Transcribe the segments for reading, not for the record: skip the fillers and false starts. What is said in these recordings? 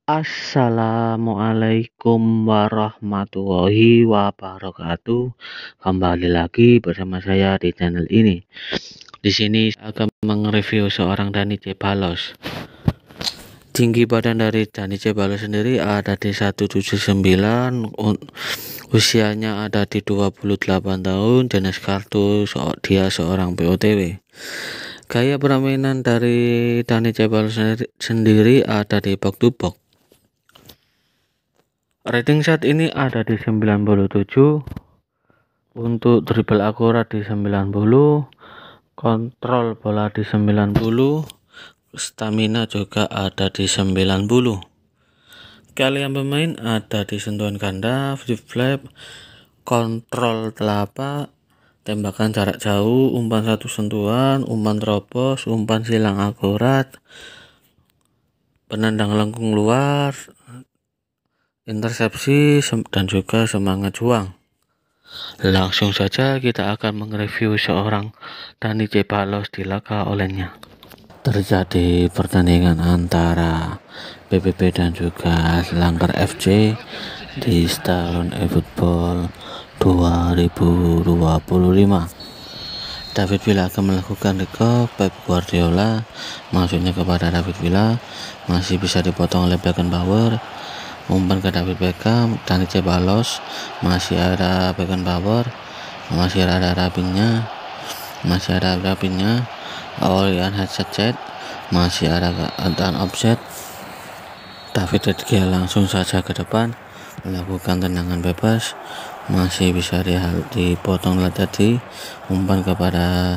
Assalamualaikum warahmatullahi wabarakatuh. Kembali lagi bersama saya di channel ini. Di sini saya akan mereview seorang Dani Ceballos. Tinggi badan dari Dani Ceballos sendiri ada di 179, usianya ada di 28 tahun, jenis kartu dia seorang POTW. Gaya permainan dari Dani Ceballos sendiri ada di box to box. Rating saat ini ada di 97, untuk dribble akurat di 90, kontrol bola di 90, stamina juga ada di 90. Kalian pemain ada di sentuhan ganda, flip flap, kontrol telapak, tembakan jarak jauh, umpan satu sentuhan, umpan terobos, umpan silang akurat, penendang lengkung luar, intersepsi, dan juga semangat juang. Langsung saja kita akan mereview seorang Dani Ceballos di laga olehnya. Terjadi pertandingan antara PPP dan juga Langgar FC di Stadion eFootball 2025. David Villa akan melakukan recall. Pep Guardiola maksudnya kepada David Villa, masih bisa dipotong oleh Beckenbauer. Umpan ke David Beckham, Dani Ceballos, masih ada Beckenbauer, masih ada Rapinha, Aurelian headset, masih ada dan offset. David De Gea langsung saja ke depan melakukan tendangan bebas, masih bisa dipotong oleh tadi, umpan kepada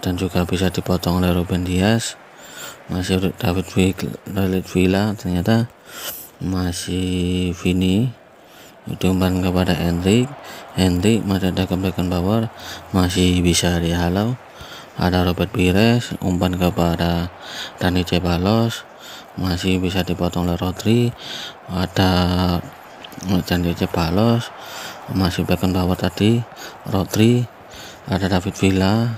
dan juga bisa dipotong oleh Ruben Dias, masih David Villa, ternyata masih Vini, umpan kepada Hendrik masih ada Beckenbauer, masih bisa dihalau, ada Robert Pires, umpan kepada Dani Ceballos, masih bisa dipotong oleh Rodri, ada Dani Ceballos, masih Beckenbauer tadi, Rodri, ada David Villa,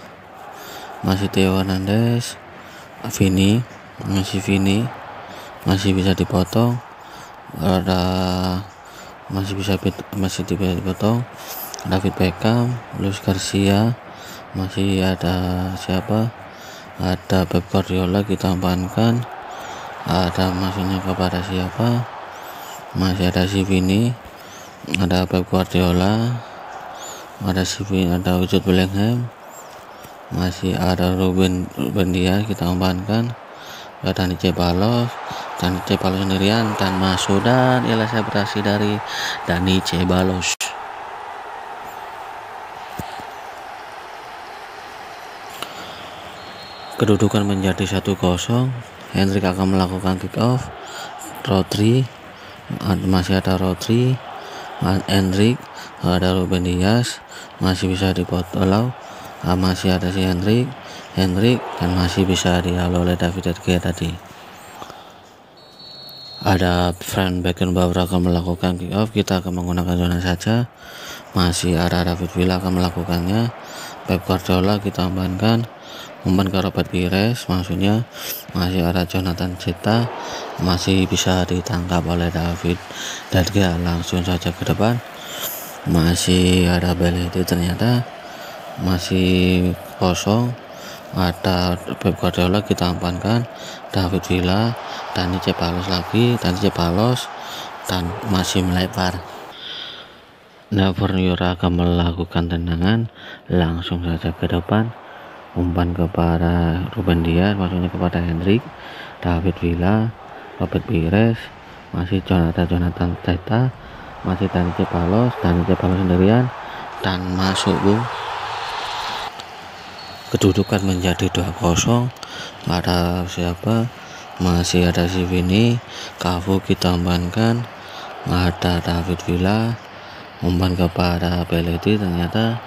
masih Theo Hernandez, Vini, masih bisa dipotong, ada masih dipotong David Beckham, Luis Garcia, masih ada siapa, ada Pep Guardiola kita amankan, ada maksudnya kepada siapa, masih ada si Vini, ada Pep Guardiola, ada si Vini, ada Jude Bellingham, masih ada Ruben Dias kita amankan, ada Dani Ceballos sendirian dan masuk, dan ialah selebrasi dari Dani Ceballos. Kedudukan menjadi 1-0. Hendrik akan melakukan kick off. Rodri, masih ada Rodri, Hendrik, ada Ruben Dias, masih bisa dipotong, masih ada si Hendrik, dan masih bisa dihalau oleh David De Gea tadi. Ada Frank Beckenbauer akan melakukan kick off, kita akan menggunakan zona saja, masih ada David Villa akan melakukannya, Pep Guardiola kita amankan, umpan ke Robert Pires, maksudnya masih ada Jonathan Zeta, masih bisa ditangkap oleh David De Gea, langsung saja ke depan, masih ada Belletti, ternyata masih kosong, ada Pep Guardiola kita amankan, David Villa, Dani Ceballos dan masih melebar. Never Yura akan melakukan tendangan, langsung saja ke depan, umpan kepada Ruben Dias, maksudnya kepada Hendrik, David Villa, Robert Pires, masih Jonathan Zeta, masih Dani Ceballos sendirian dan masuk. Kedudukan menjadi 2-0. Ada siapa, masih ada si Vini, Cafu kita amankan, ada David Villa, umpan kepada Belletti, ternyata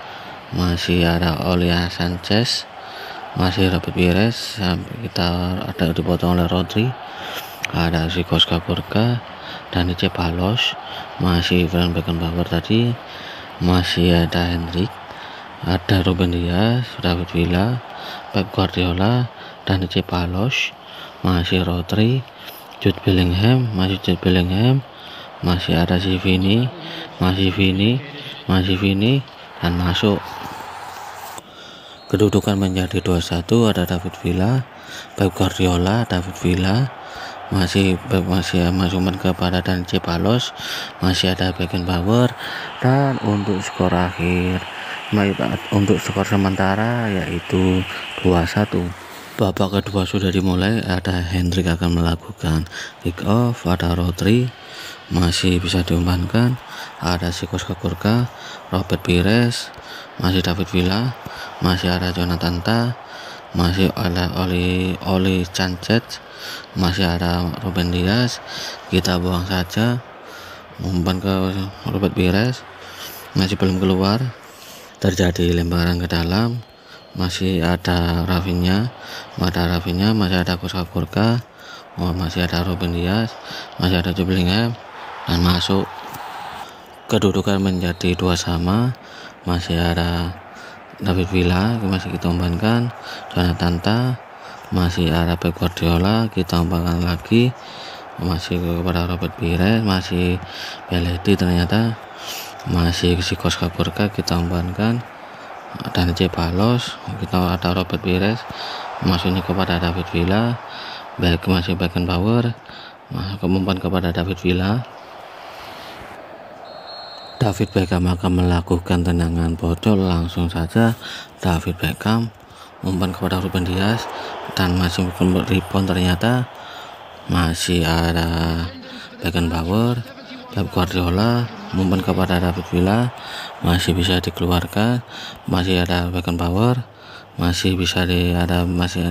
masih ada Aurelian Sanchez, masih Robert Pires, kita ada dipotong oleh Rodri, ada si Koska Burka, Dani Ceballos, masih Frank Beckenbauer tadi, masih ada Hendrik, ada Ruben Dias, David Villa, Pep Guardiola, Dani Ceballos, masih Rodri, Jude Bellingham, masih Jude Bellingham, masih ada si Vini, masih Vini dan masuk. Kedudukan menjadi 2-1. Ada David Villa, Pep Guardiola, David Villa, masih umpan kepada Dani Ceballos, masih ada Beckenbauer, dan untuk skor akhir untuk skor sementara yaitu 2-1. Babak kedua sudah dimulai. Ada Hendrik akan melakukan kick off, ada Rodri masih bisa diumpankan, ada Sikos Kakurka, Robert Pires, masih David Villa, masih ada Jonathan Tah, masih ada Oli Sanchez, masih ada Ruben Dias. Kita buang saja, umpan ke Robert Pires, masih belum keluar, terjadi lemparan ke dalam, masih ada Rafinha, masih ada Kakurka, masih ada Ruben Dias, masih ada Jude Bellingham dan masuk. Kedudukan menjadi 2-2. Masih ada David Villa, masih kita umpankan, Jonathan Tah, masih ada Pep Guardiola, kita umpankan lagi, masih kepada Robert Pires, masih Belletti ternyata, masih Sikos Kakurka, kita umpankan, dan Ceballos, kita ada Robert Pires, masuknya kepada David Villa, masih Beckenbauer, umpan kepada David Villa. David Beckham akan melakukan tendangan bocor. Langsung saja David Beckham umpan kepada Ruben Dias dan masih rebound, ternyata masih ada Beckenbauer, Pep Guardiola umpan kepada David Villa, masih bisa dikeluarkan, masih ada Beckenbauer, masih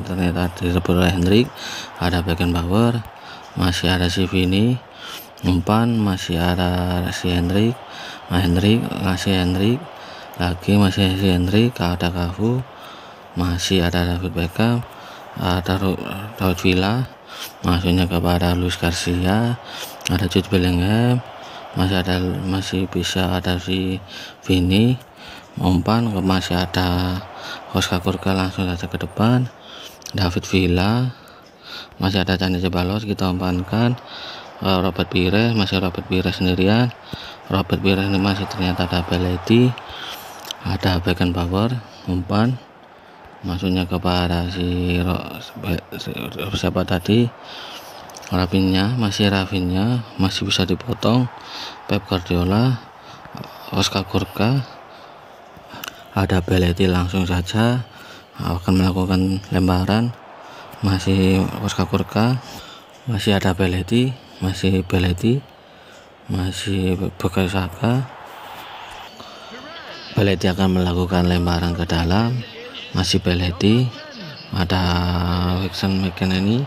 ternyata direbut oleh Hendrik, ada Beckenbauer, masih ada si Vini umpan, masih ada si Hendrik, masih Hendrik, ada Cafu, masih ada David Beckham, ada David Villa, masuknya kepada Luis Garcia, ada Jude Bellingham, masih bisa ada si Vini umpan, masih ada Oscar Kurka, langsung saja ke depan, David Villa, masih ada Dani Ceballos, kita umpankan, Robert Pires, masih Robert Pires sendirian, Robert Pires ini masih ternyata ada Belletti, ada Beckenbauer umpan, masuknya kepada siapa tadi, Rafinha, masih bisa dipotong, Pep Guardiola, Oscar Kurka, ada Belletti, langsung saja akan melakukan lemparan, masih Oscar Kurka, masih ada Belletti, masih Bukayo Saka. Belletti akan melakukan lemparan ke dalam, masih Belletti, ada Wixon McKennie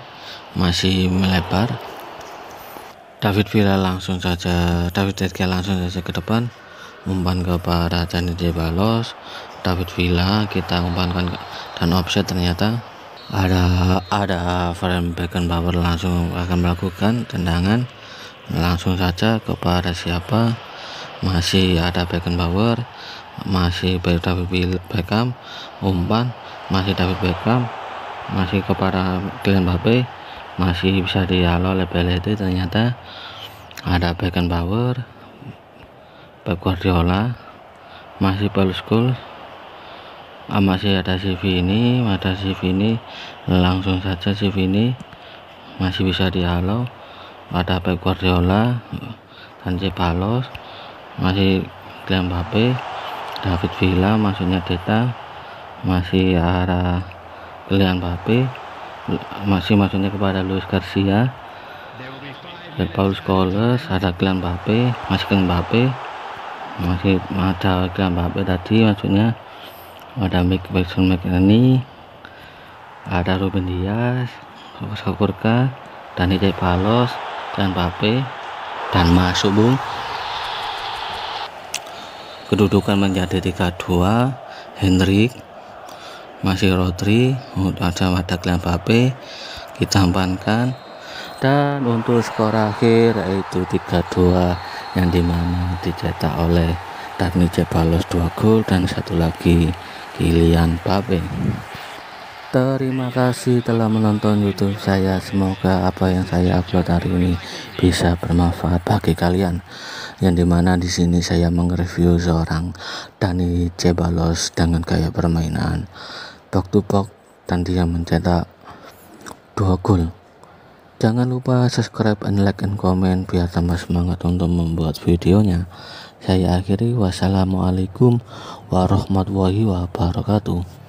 masih melebar, David De Gea langsung saja ke depan, umpan kepada Dani Ceballos, David Villa, kita umpankan dan offset, ternyata ada Frank Beckenbauer langsung akan melakukan tendangan, langsung saja kepada siapa, masih ada Beckenbauer, masih David Beckham umpan, masih David Beckham, masih kepada Kylian Mbappe, masih bisa dihalau oleh Belletti, ternyata ada Beckenbauer, Pep Guardiola, masih Paul Scholes, masih ada si Vini, langsung saja si Vini masih bisa dihalau, ada Pep Guardiola dan Ceballos, masih Kylian Mbappe, David Villa, maksudnya Deta, masih ada Kylian Mbappe, masih maksudnya kepada Luis Garcia dan Paul Scholes, ada Kylian Mbappe, masih ada Kylian Mbappe tadi, maksudnya ada Wixon McKennie, ada Ruben Dias, Oscar Kurka, Dani Ceballos, dan Mbappe, dan masuk bung. Kedudukan menjadi 3-2. Hendrik, masih Rodri, ada Kylian Mbappe, kita umpankan, dan untuk skor akhir yaitu 3-2, yang dimana dicetak oleh Dani Ceballos 2 gol dan satu lagi Kylian Mbappe. Terima kasih telah menonton YouTube saya. Semoga apa yang saya upload hari ini bisa bermanfaat bagi kalian. Yang dimana di sini saya mengreview seorang Dani Ceballos dengan gaya permainan box to box dan dia mencetak 2 gol. Jangan lupa subscribe and like and comment biar tambah semangat untuk membuat videonya. Saya akhiri, wassalamualaikum warahmatullahi wabarakatuh.